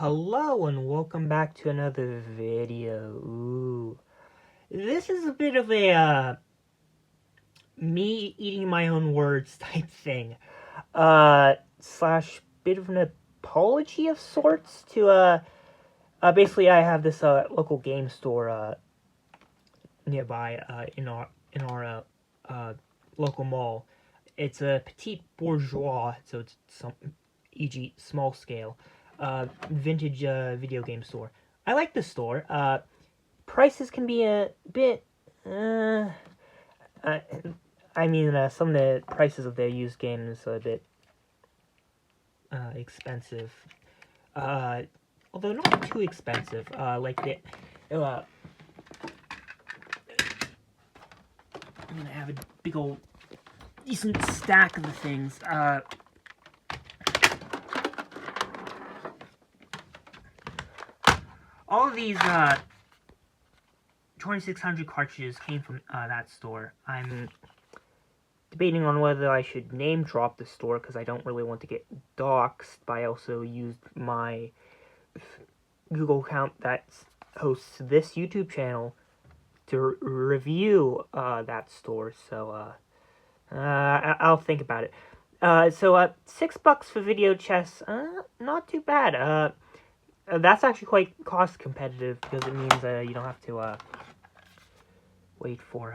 Hello and welcome back to another video. This is a bit of a me eating my own words type thing. Slash bit of an apology of sorts to basically I have this local game store nearby in our local mall. It's a petite bourgeois, so it's some e.g. small scale vintage video game store. I like the store. Prices can be a bit some of the prices of their used games are a bit expensive. Although not too expensive. I'm gonna have a big old decent stack of the things. All of these 2600 cartridges came from that store. I'm debating on whether I should name drop the store because I don't really want to get doxxed, but I also used my Google account that hosts this YouTube channel to review that store, so I'll think about it. So $6 for video chess, not too bad. That's actually quite cost competitive because it means you don't have to wait for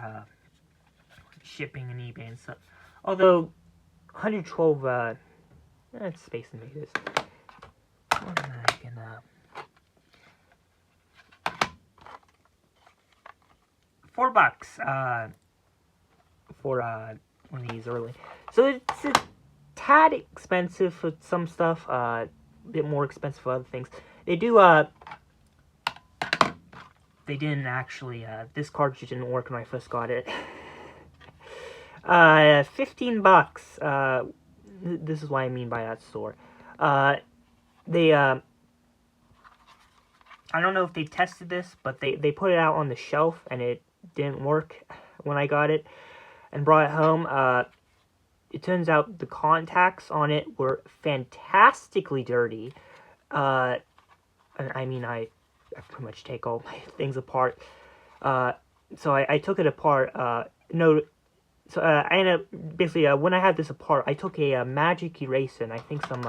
shipping and eBay and stuff. Although 112 it's Space Invaders. More than I can $4 for one of these early. So it's a tad expensive for some stuff, a bit more expensive for other things. They do they didn't actually this cartridge didn't work when I first got it. $15. This is what I mean by that store. They I don't know if they tested this, but they put it out on the shelf and it didn't work when I got it and brought it home. It turns out the contacts on it were fantastically dirty. I pretty much take all my things apart. So I took it apart. I ended up basically when I had this apart, I took a magic eraser and I think some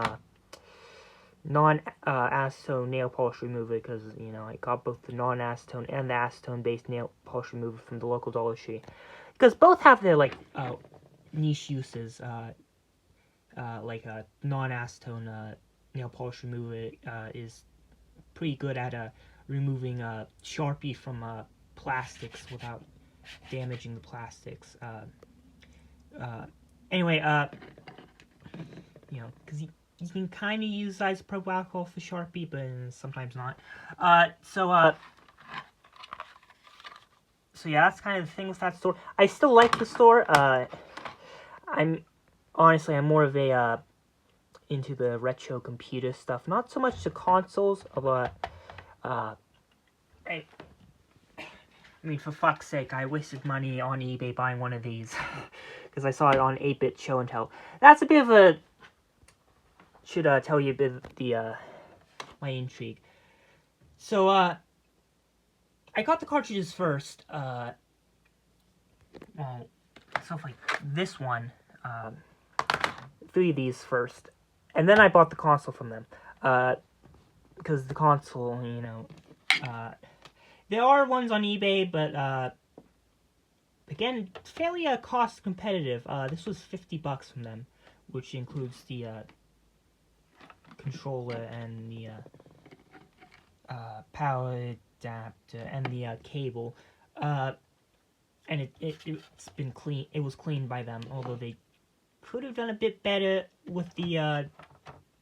non-acetone nail polish remover because I got both the non-acetone and the acetone based nail polish remover from the local Dollar Tree because both have their niche uses. Non-acetone nail polish remover is pretty good at removing Sharpie from plastics without damaging the plastics. Anyway, because you can kind of use isopropyl alcohol for Sharpie, but sometimes not. So yeah, that's kind of the thing with that store. I still like the store. I'm more of a into the retro computer stuff, not so much the consoles, but for fuck's sake, I wasted money on eBay buying one of these because I saw it on 8-Bit Show and Tell. That's a bit of a should tell you a bit of the my intrigue. So I got the cartridges first. Stuff like this one, 3 of these first, and then I bought the console from them. Because the console, there are ones on eBay, but again, fairly cost competitive. This was $50 from them, which includes the controller and the power adapter and the cable. And it's been clean. It was cleaned by them, although they could have done a bit better with the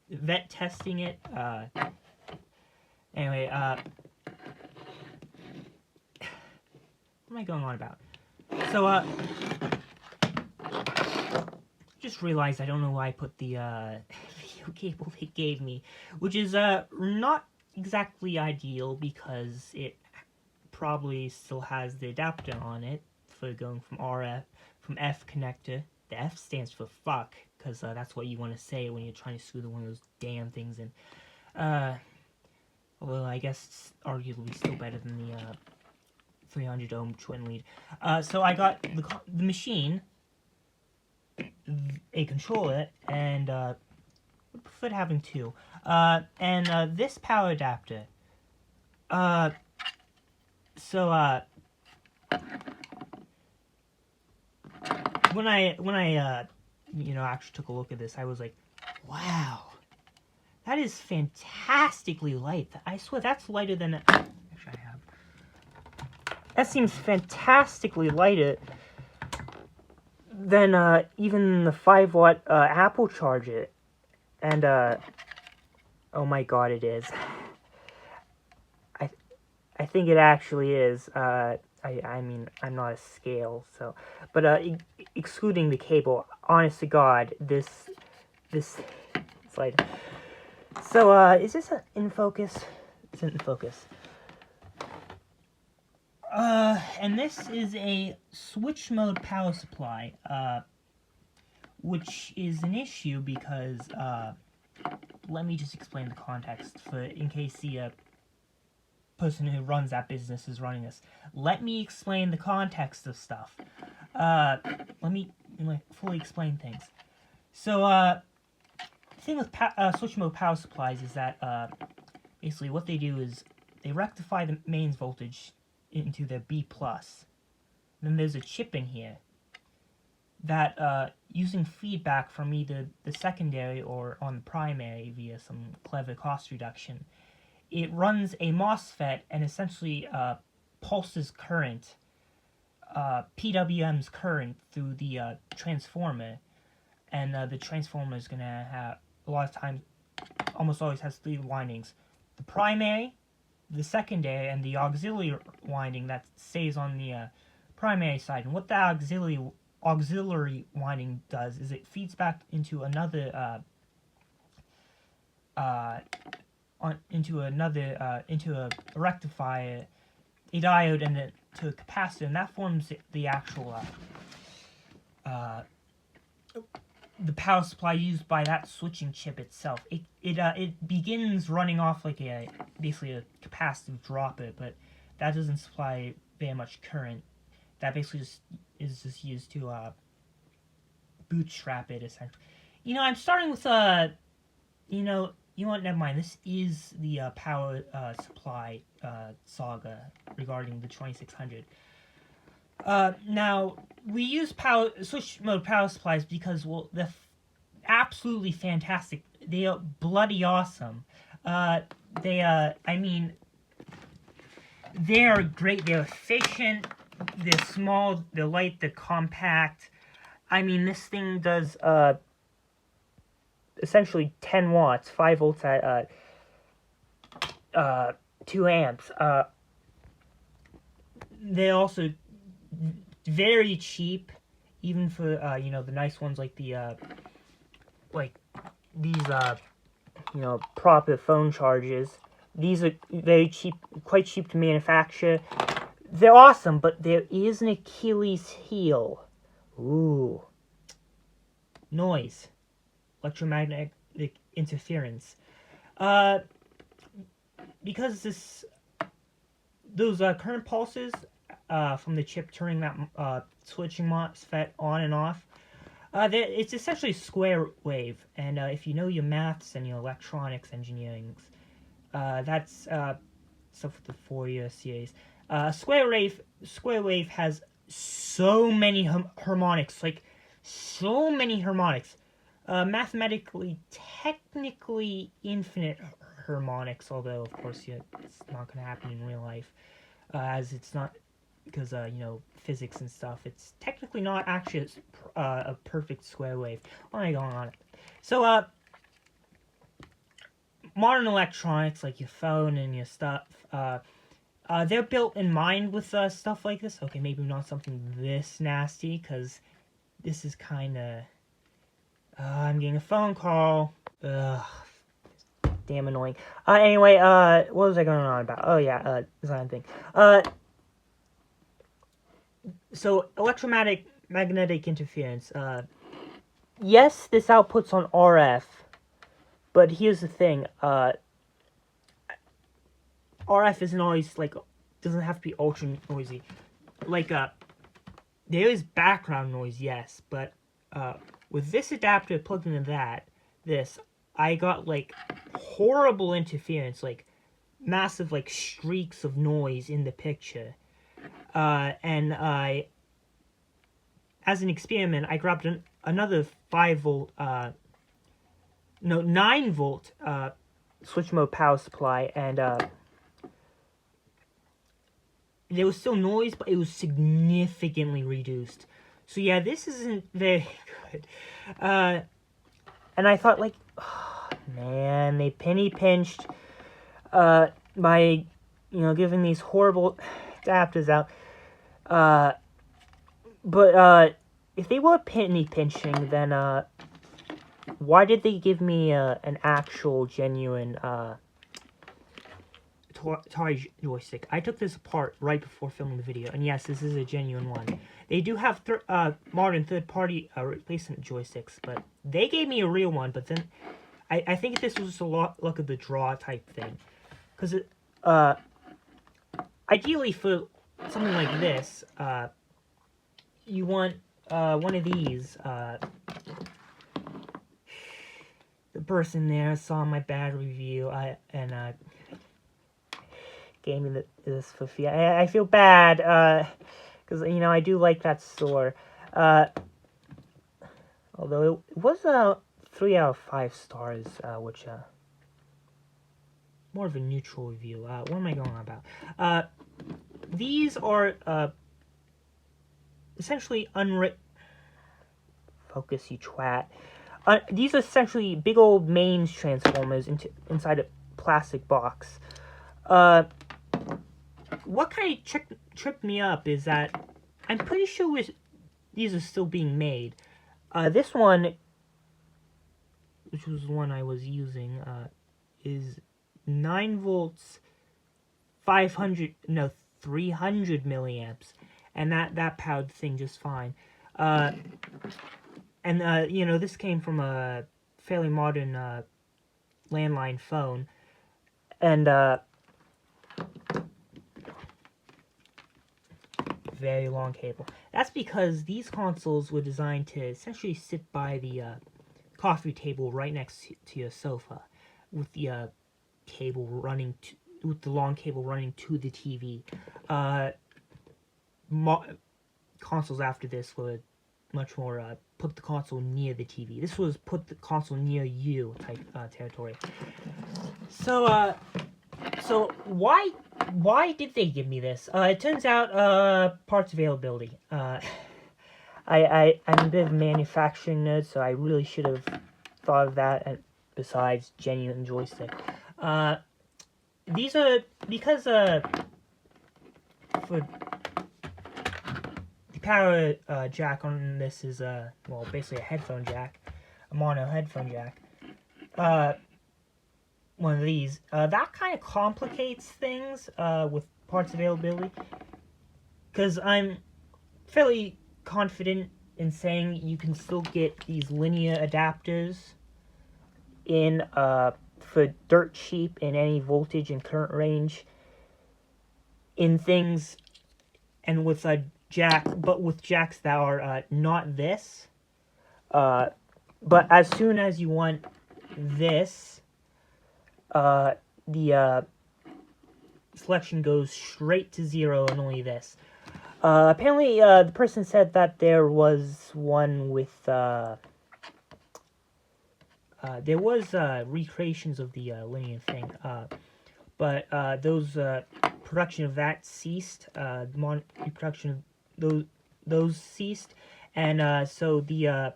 vet testing it. Anyway, what am I going on about? So, just realized I don't know why I put the video cable they gave me, which is not exactly ideal because it probably still has the adapter on it for going from F connector. The F stands for fuck, because that's what you want to say when you're trying to screw one of those damn things in. Although I guess it's arguably still better than the 300 ohm twin lead. So I got the machine, a controller, and I prefer having two. And this power adapter. So when I actually took a look at this, I was like, wow, that is fantastically light. I swear that's lighter than actually I have. That seems fantastically lighter than even the 5-watt Apple charger. And oh my god, it is. I think it actually is. I mean, I'm not a scale, so, but excluding the cable, honest to God, this it's like. So is this in focus? It's in focus. And this is a switch mode power supply, which is an issue because let me just explain the context in case the person who runs that business is running this. Let me explain the context of stuff. Let me fully explain things. So, the thing with switch mode power supplies is that basically what they do is they rectify the mains voltage into their B+. Then there's a chip in here that, using feedback from either the secondary or on the primary via some clever cost reduction, it runs a MOSFET and essentially pulses current, PWM's current through the transformer, and the transformer is going to have, a lot of times, almost always has 3 windings. The primary, the secondary, and the auxiliary winding that stays on the primary side. And what that auxiliary winding does is it feeds back into another into a rectifier, a diode, and to a capacitor, and that forms the actual the power supply used by that switching chip itself. It begins running off like basically a capacitive dropper, but that doesn't supply very much current. That basically is just used to bootstrap it, essentially. I'm starting with you know what, never mind. This is the power supply saga regarding the 2600. Now, we use switch mode power supplies because, well, they're absolutely fantastic. They are bloody awesome. I mean, they are great. They're efficient. They're small. They're light. They're compact. I mean, this thing does essentially 10 watts, 5 volts at 2 amps. They're also very cheap, even for the nice ones like the like these proper phone chargers. These are very cheap, quite cheap to manufacture. They're awesome, but there is an Achilles heel. Ooh, noise, electromagnetic interference. Because those current pulses from the chip turning that switching MOSFET on and off, it's essentially square wave. And if you know your maths and your electronics engineering, that's stuff with the 4-year series. Square wave has so many harmonics, like so many harmonics. Mathematically, technically infinite harmonics, although of course it's not going to happen in real life, as it's not, because physics and stuff. It's technically not actually a perfect square wave. Why am I going on? So modern electronics like your phone and your stuff, they're built in mind with stuff like this. Okay, maybe not something this nasty, because this is kind of I'm getting a phone call. Ugh, damn annoying. Anyway, what was I going on about? Oh yeah, design thing. So electromagnetic interference. Yes, this outputs on RF, but here's the thing. RF isn't always, like, doesn't have to be ultra noisy. Like, there is background noise, yes, but, with this adapter plugged into this, I got, like, horrible interference, like, massive, like, streaks of noise in the picture. And as an experiment, I grabbed another 5-volt, 9-volt, switch mode power supply, and, there was still noise, but it was significantly reduced. So yeah, this isn't very good. And I thought, like, oh, man, they penny pinched, by, giving these horrible adapters out. But if they were penny pinching, then, why did they give me, an actual, genuine, Atari joystick? I took this apart right before filming the video, and yes, this is a genuine one. They do have modern third-party replacement joysticks, but they gave me a real one. But then, I think this was just a luck of the draw type thing, because ideally for something like this, you want one of these. The person there saw my bad review, and gave me this for free. I feel bad, because, I do like that store. Although it was 3 out of 5 stars, which, more of a neutral review. What am I going on about? These are, essentially unwritten... Focus, you twat. These are essentially big old mains transformers inside a plastic box. What kind of tripped me up is that I'm pretty sure these are still being made. This one, which was the one I was using, is 9 volts, 300 milliamps, and that powered the thing just fine. And this came from a fairly modern landline phone, and very long cable. That's because these consoles were designed to essentially sit by the coffee table right next to your sofa, with the long cable running to the TV. Consoles after this were much more put the console near the TV. This was put the console near you type territory. So why did they give me this? It turns out parts availability. I'm a bit of a manufacturing nerd, so I really should have thought of that. And besides genuine joystick, these are because for the power jack on this is basically a headphone jack, a mono headphone jack. One of these. That kind of complicates things with parts availability, because I'm fairly confident in saying you can still get these linear adapters in for dirt cheap in any voltage and current range in things, and with a jack, but with jacks that are not this. But as soon as you want this, the selection goes straight to 0 and only this. Apparently, the person said that there was one with, there was, recreations of the, linear thing, but, those, production of that ceased, reproduction of those ceased, and, so the,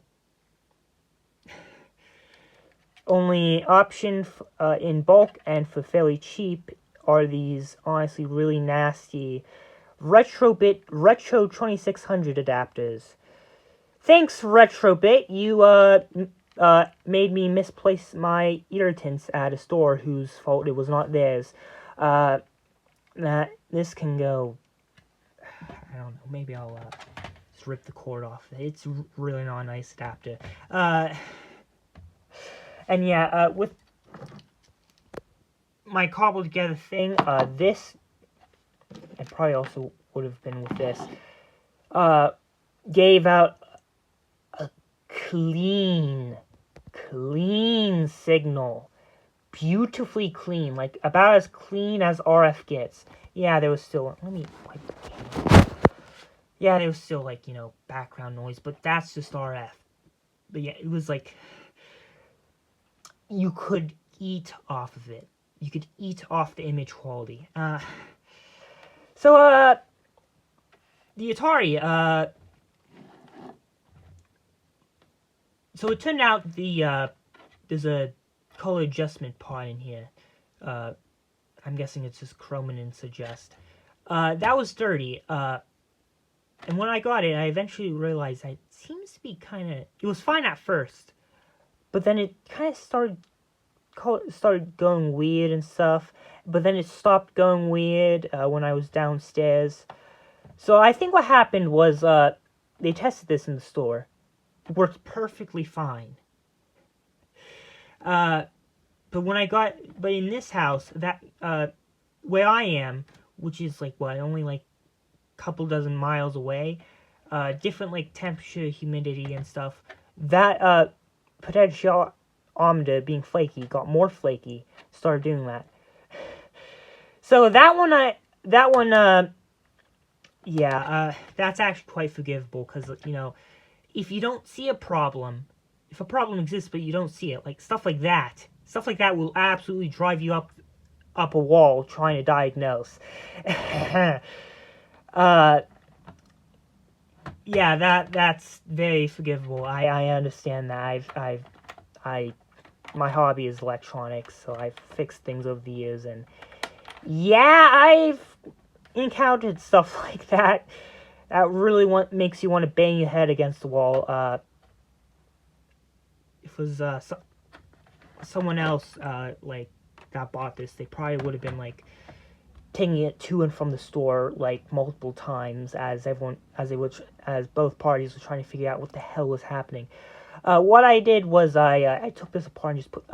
only option in bulk and for fairly cheap are these honestly really nasty Retrobit Retro 2600 adapters. Thanks, Retrobit. You made me misplace my irritants at a store whose fault it was not theirs. This can go. I don't know. Maybe I'll just rip the cord off. It's really not a nice adapter. And yeah, with my cobbled together thing, this, and probably also would have been with this, gave out a clean signal. Beautifully clean, like about as clean as RF gets. Yeah, there was still, let me wipe the camera. Yeah, there was still, like, you know, background noise, but that's just RF. But yeah, it was like, you could eat off of it. You could eat off the image quality. So, the Atari, so it turned out there's a color adjustment pod in here. I'm guessing it's just Chromin and Suggest. That was dirty. And when I got it, I eventually realized it seems to be kind of... It was fine at first, but then it kind of started going weird and stuff. But then it stopped going weird when I was downstairs. So I think what happened was they tested this in the store. It worked perfectly fine. But in this house, that where I am, which is like only like a couple dozen miles away, different like temperature, humidity, and stuff. That potentiometer being flaky got more flaky. Started doing that. So that one, that's actually quite forgivable because, you know, if you don't see a problem, if a problem exists but you don't see it, like stuff like that will absolutely drive you up a wall trying to diagnose. Yeah, that's very forgivable. I understand that. My hobby is electronics, so I've fixed things over the years, and yeah, I've encountered stuff like that. That really makes you want to bang your head against the wall. If it was someone else like that bought this, they probably would have been like taking it to and from the store like multiple times as both parties were trying to figure out what the hell was happening. What I did was I took this apart and just put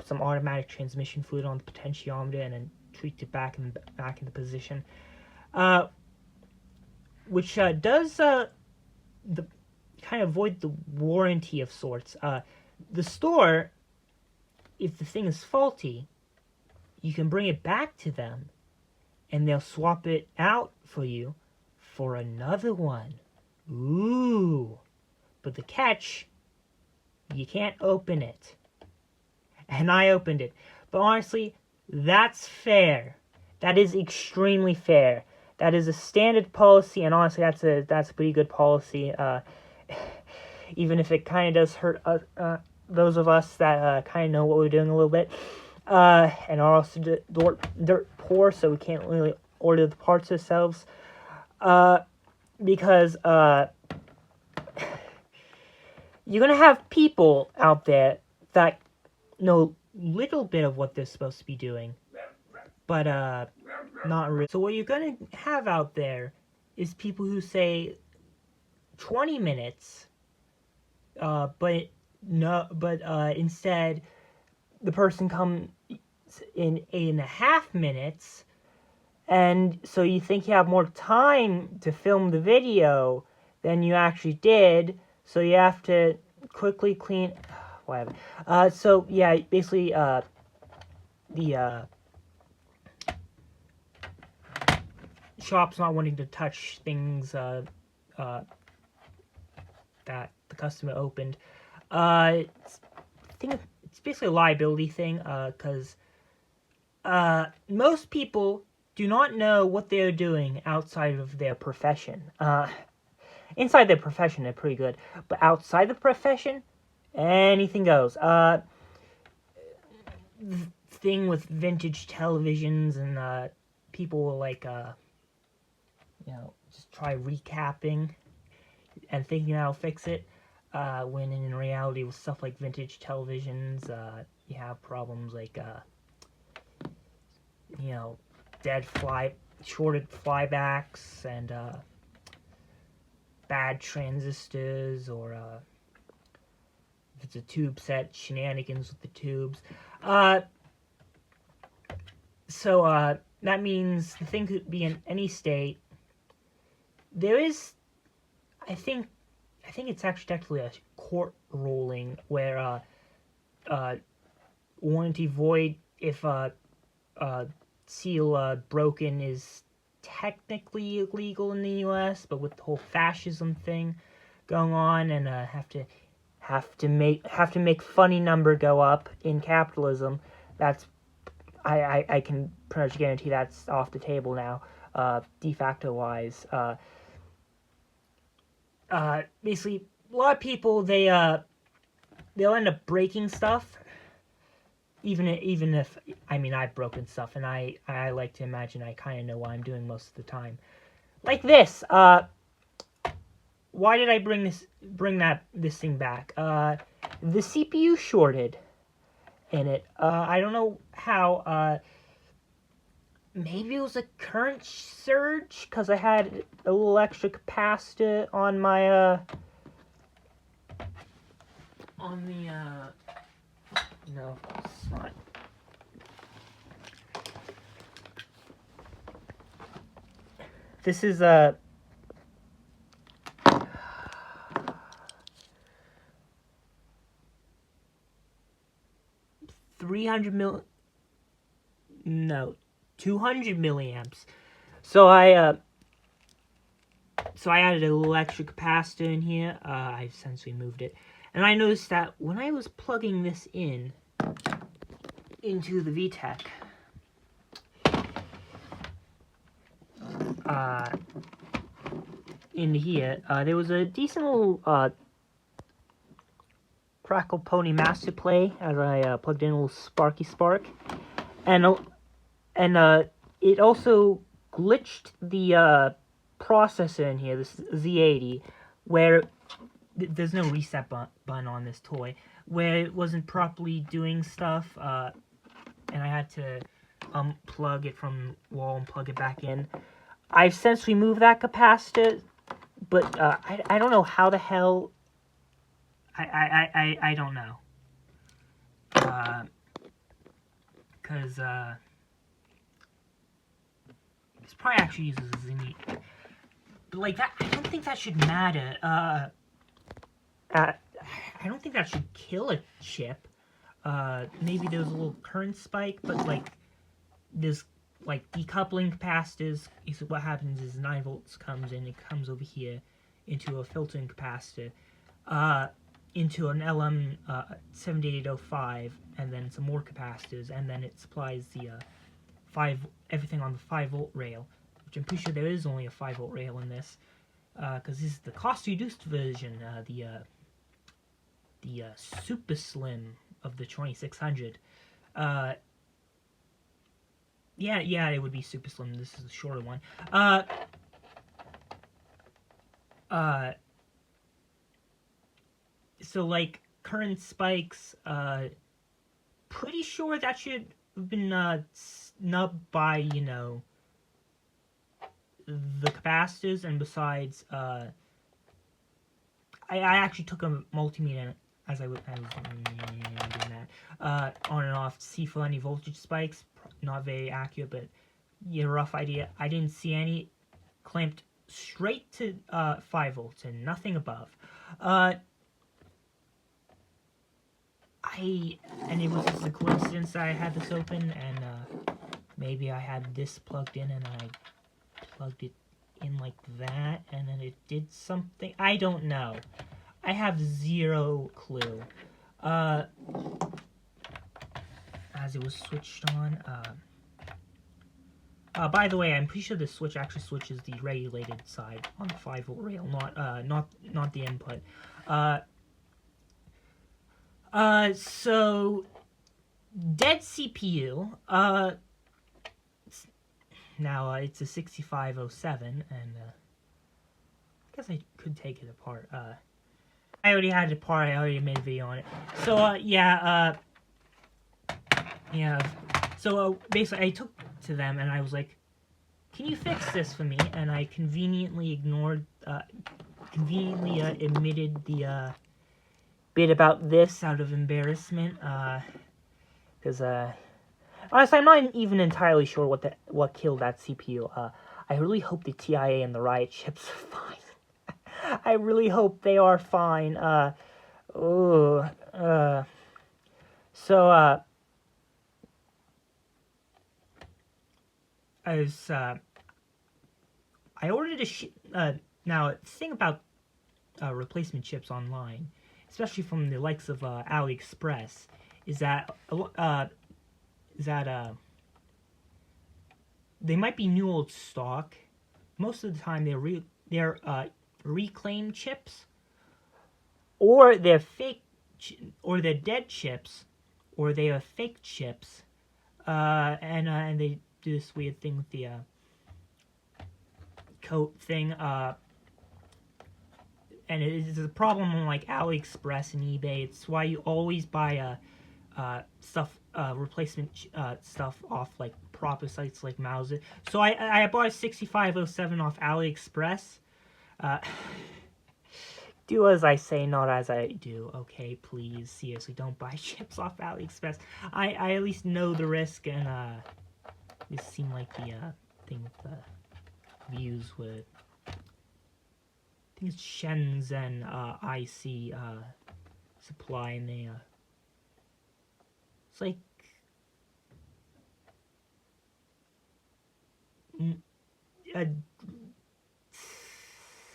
some automatic transmission fluid on the potentiometer and then tweaked it back into position, which does the kind of void the warranty of sorts. The store, if the thing is faulty, you can bring it back to them, and they'll swap it out for you for another one. Ooh! But the catch, you can't open it. And I opened it. But honestly, that's fair. That is extremely fair. That is a standard policy, and honestly, that's a pretty good policy. Even if it kind of does hurt those of us that kind of know what we're doing a little bit, and are also dirt poor, so we can't really order the parts ourselves. Because you're gonna have people out there that know little bit of what they're supposed to be doing, but not really. So what you're gonna have out there is people who say 20 minutes, but instead the person comes in 8.5 minutes, and so you think you have more time to film the video than you actually did, so you have to quickly clean whatever. So yeah, basically the shop's not wanting to touch things that the customer opened. I think it's basically a liability thing, because most people do not know what they're doing outside of their profession. Inside their profession, they're pretty good, but outside the profession, anything goes. Thing with vintage televisions, and people will like just try recapping and thinking that'll fix it, when in reality with stuff like vintage televisions, you have problems like shorted flybacks, and bad transistors, or if it's a tube set, shenanigans with the tubes. So that means the thing could be in any state. There is, I think it's actually technically a court ruling where warranty void if seal broken is technically illegal in the U.S., but with the whole fascism thing going on and have to make funny number go up in capitalism, that's I can pretty much guarantee that's off the table now, de facto wise. Basically, a lot of people they'll end up breaking stuff, even if I mean I've broken stuff, and I like to imagine I kind of know what I'm doing most of the time. Like this. Why did I bring this thing back? The CPU shorted in it. I don't know how. Maybe it was a current surge because I had a little extra capacitor on my no, it's not. This is 200 milliamps. So I added a little extra capacitor in here. I essentially moved it, and I noticed that when I was plugging this into the VTech, into here, there was a decent little Crackle Pony Master Play as I plugged in a little Sparky Spark, and it also glitched the processor in here, this Z80, where there's no reset button on this toy, where it wasn't properly doing stuff, and I had to unplug it from the wall and plug it back in. I've since removed that capacitor, but I don't know how the hell. I don't know. Because this probably actually uses a Zenith. But like that, I don't think that should matter. I don't think that should kill a chip. Maybe there was a little current spike, but like this, like decoupling capacitors. Is what happens is 9 volts comes in. It comes over here into a filtering capacitor. Into an LM7805, and then some more capacitors, and then it supplies the everything on the 5-volt rail, which I'm pretty sure there is only a 5-volt rail in this, because this is the cost-reduced version, the super slim of the 2600. Yeah, it would be super slim. This is the shorter one. So, like, current spikes, pretty sure that should have been snubbed by, you know, the capacitors, and besides, I actually took a multimeter as I was doing that, on and off to see for any voltage spikes. Not very accurate, but yeah, rough idea. I didn't see any. Clamped straight to 5 volts and nothing above. And it was just a coincidence that I had this open, and maybe I had this plugged in and I plugged it in like that, and then it did something. I don't know. I have zero clue. As it was switched on. By the way, I'm pretty sure this switch actually switches the regulated side on the 5-volt rail, not the input. So dead CPU. Now it's a 6507, and I guess I could take it apart. I already had it apart. I already made a video on it. So yeah. So basically, I took to them and I was like, "Can you fix this for me?" And I conveniently omitted the bit about this out of embarrassment, because Honestly, I'm not even entirely sure what killed that CPU. I really hope the TIA and the Riot chips are fine. I really hope they are fine. Oh, so, I ordered now, the thing about replacement chips online, especially from the likes of AliExpress, is that is that they might be new old stock. Most of the time, they're reclaimed chips, or they're fake, or they're dead chips, or they are fake chips, and they do this weird thing with the coat thing. And it is a problem on like AliExpress and eBay. It's why you always buy replacement stuff off like proper sites like Mauser. So I bought a 6507 off AliExpress. Do as I say, not as I do. Okay, please, seriously, don't buy chips off AliExpress. I at least know the risk, and this seemed like the thing with the views with. I think it's Shenzhen IC supply, and they it's like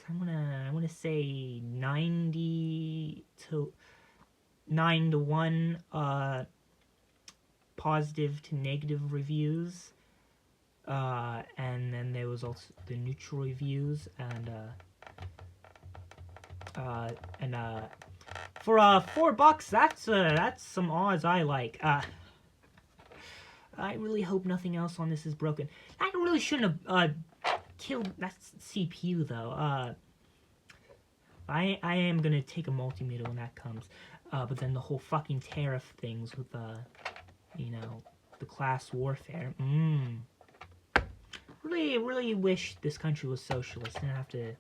I'm gonna say 90 to 9 to 1 positive to negative reviews, and then there was also the neutral reviews, and for $4, that's some odds I like. I really hope nothing else on this is broken. I really shouldn't have killed that CPU though. I am gonna take a multimeter when that comes, but then the whole fucking tariff things with you know, the class warfare. Really wish this country was socialist and have to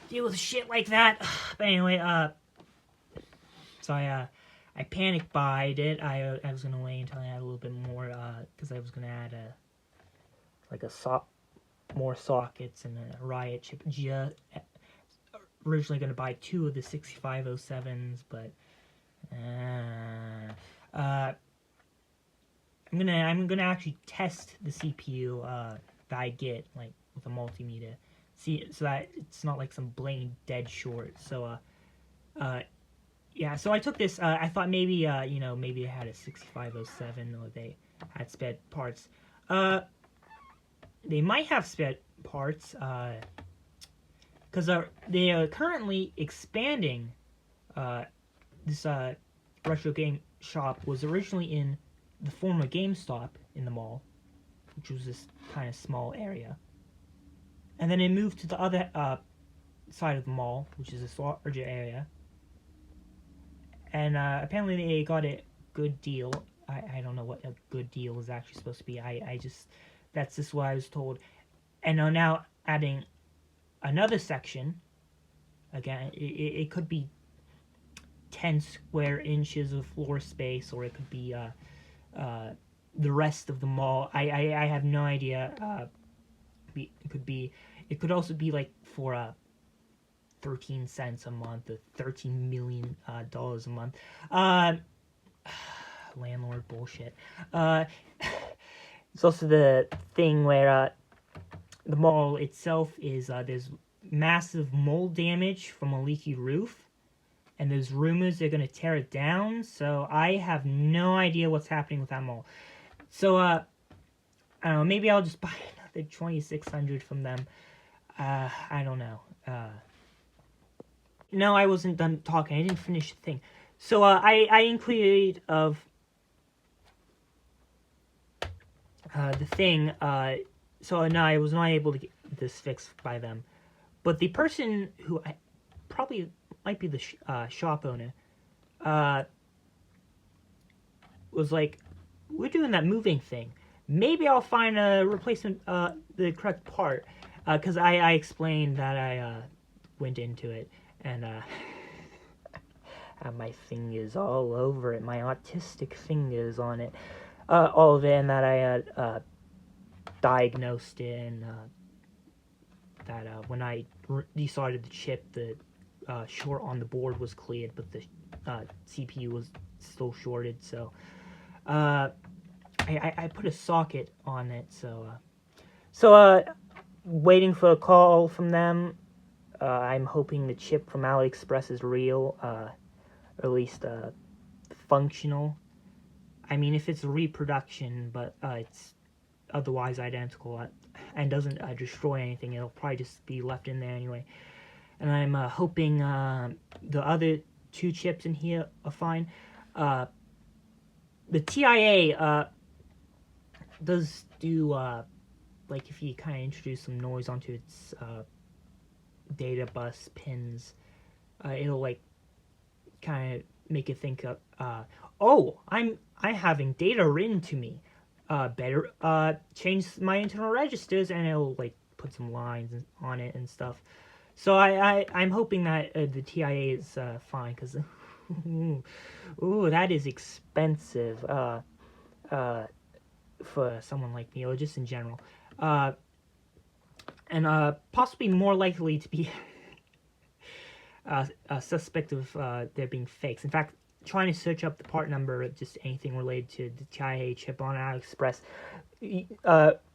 deal with shit like that. But anyway, so I panic buyed it. I was gonna wait until I had a little bit more, because I was gonna add more sockets and a Riot chip. Originally gonna buy 2 of the 6507s, but I'm gonna actually test the CPU that I get like with a multimeter. See, so that it's not like some blatant dead short. So yeah, so I took this. I thought maybe you know, maybe they had a 6507 or they had spare parts. They might have spare parts because they are currently expanding. This retro game shop was originally in the former GameStop in the mall, which was this kind of small area, and then it moved to the other side of the mall, which is a larger area. And apparently they got a good deal. I don't know what a good deal is actually supposed to be. That's just what I was told. And now adding another section. Again, it could be 10 square inches of floor space, or it could be the rest of the mall. I have no idea. It could also be like for 13 cents a month, or $13 million a month. Landlord bullshit. It's also the thing where the mall itself is there's massive mold damage from a leaky roof, and there's rumors they're gonna tear it down. So I have no idea what's happening with that mall. So I don't know. Maybe I'll just buy another 2600 from them. I don't know. No, I wasn't done talking. I didn't finish the thing. So I inquired of the thing. So no, I was not able to get this fixed by them. But the person who probably might be the shop owner was like, "We're doing that moving thing. Maybe I'll find a replacement, the correct part." Because I explained that I went into it, and my fingers all over it, my autistic fingers on it. all of it, and that I had diagnosed it, and that when I restarted the chip, the short on the board was cleared, but the CPU was still shorted. So I put a socket on it. So waiting for a call from them. I'm hoping the chip from AliExpress is real, or at least functional. I mean, if it's a reproduction, but it's otherwise identical and doesn't destroy anything, it'll probably just be left in there anyway. And I'm hoping the other two chips in here are fine. The TIA does do, like, if you kind of introduce some noise onto its data bus pins, it'll, like, kind of make it think of, oh, I'm having data written to me. Better change my internal registers, and it'll like put some lines on it and stuff. So I'm hoping that the TIA is fine, because ooh, that is expensive for someone like me, or just in general, and possibly more likely to be suspect of there being fakes. In fact, trying to search up the part number, just anything related to the TIA chip on AliExpress,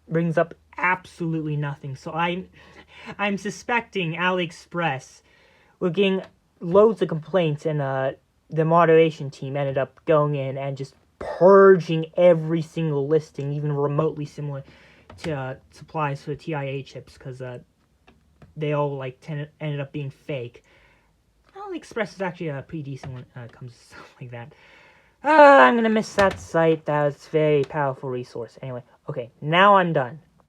brings up absolutely nothing. So I'm suspecting AliExpress were getting loads of complaints, and the moderation team ended up going in and just purging every single listing, even remotely similar to supplies for TIA chips, because they all like ended up being fake. AliExpress is actually a pretty decent when it comes to stuff like that. I'm gonna miss that site. That was a very powerful resource. Anyway, okay, now I'm done.